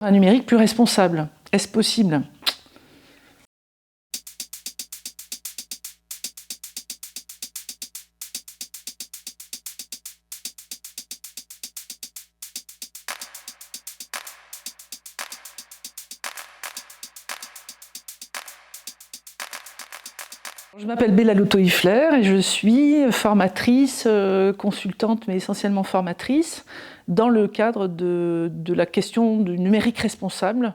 Un numérique plus responsable, est-ce possible ? Je m'appelle Béla Loto-Ifler et je suis formatrice, consultante, mais essentiellement formatrice, dans le cadre de la question du numérique responsable.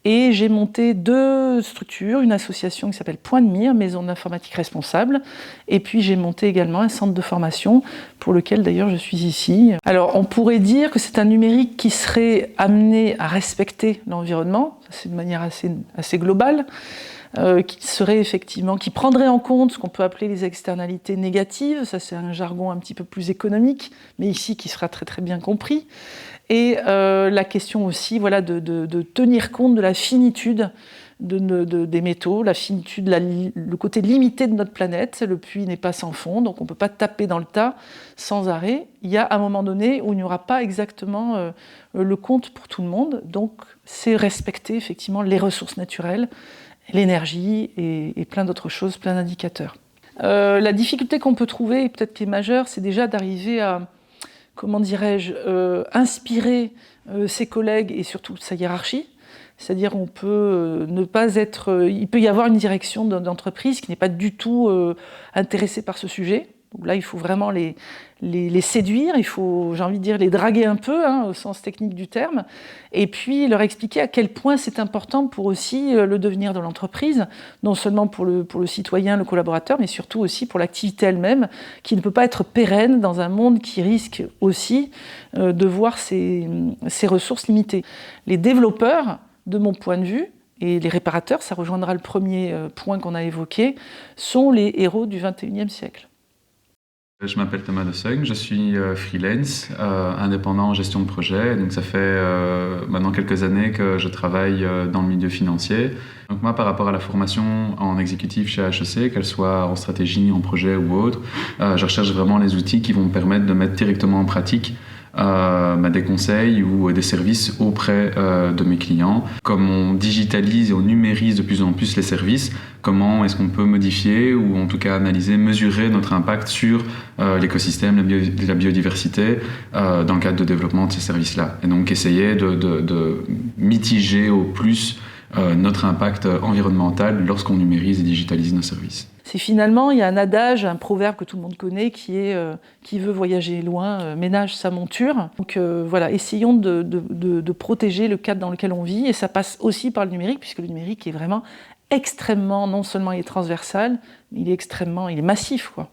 Et j'ai monté 2 structures, une association qui s'appelle Point de Mire, Maison d'informatique responsable, et puis j'ai monté également un centre de formation pour lequel d'ailleurs je suis ici. Alors on pourrait dire que c'est un numérique qui serait amené à respecter l'environnement, c'est de manière assez globale, qui prendrait en compte ce qu'on peut appeler les externalités négatives, ça c'est un jargon un petit peu plus économique, mais ici qui sera très très bien compris. Et la question aussi de tenir compte de la finitude des métaux, la finitude, le côté limité de notre planète. Le puits n'est pas sans fond, donc on ne peut pas taper dans le tas sans arrêt. Il y a un moment donné où il n'y aura pas exactement le compte pour tout le monde, donc c'est respecter effectivement les ressources naturelles, l'énergie et plein d'autres choses, plein d'indicateurs. La difficulté qu'on peut trouver, peut-être qui est majeure, c'est déjà d'arriver à, inspirer ses collègues et surtout sa hiérarchie. C'est-à-dire on peut ne pas être... il peut y avoir une direction d'entreprise qui n'est pas du tout intéressée par ce sujet. Donc là, il faut vraiment les séduire, il faut, j'ai envie de dire, les draguer un peu, au sens technique du terme, et puis leur expliquer à quel point c'est important pour aussi le devenir de l'entreprise, non seulement pour le citoyen, le collaborateur, mais surtout aussi pour l'activité elle-même, qui ne peut pas être pérenne dans un monde qui risque aussi de voir ses ressources limitées. Les développeurs, de mon point de vue, et les réparateurs, ça rejoindra le premier point qu'on a évoqué, sont les héros du XXIe siècle. Je m'appelle Thomas De Seugne, je suis freelance, indépendant en gestion de projet. Donc ça fait maintenant quelques années que je travaille dans le milieu financier. Donc moi, par rapport à la formation en exécutif chez HEC, qu'elle soit en stratégie, en projet ou autre, je recherche vraiment les outils qui vont me permettre de mettre directement en pratique des conseils ou des services auprès de mes clients. Comme on digitalise et on numérise de plus en plus les services, comment est-ce qu'on peut modifier ou en tout cas analyser, mesurer notre impact sur l'écosystème, la biodiversité dans le cadre de développement de ces services-là. Et donc essayer de mitiger au plus notre impact environnemental lorsqu'on numérise et digitalise nos services. C'est finalement, il y a un adage, un proverbe que tout le monde connaît qui est qui veut voyager loin, ménage sa monture. Donc essayons de protéger le cadre dans lequel on vit, et ça passe aussi par le numérique, puisque le numérique est vraiment extrêmement, non seulement il est transversal, mais il est massif, quoi.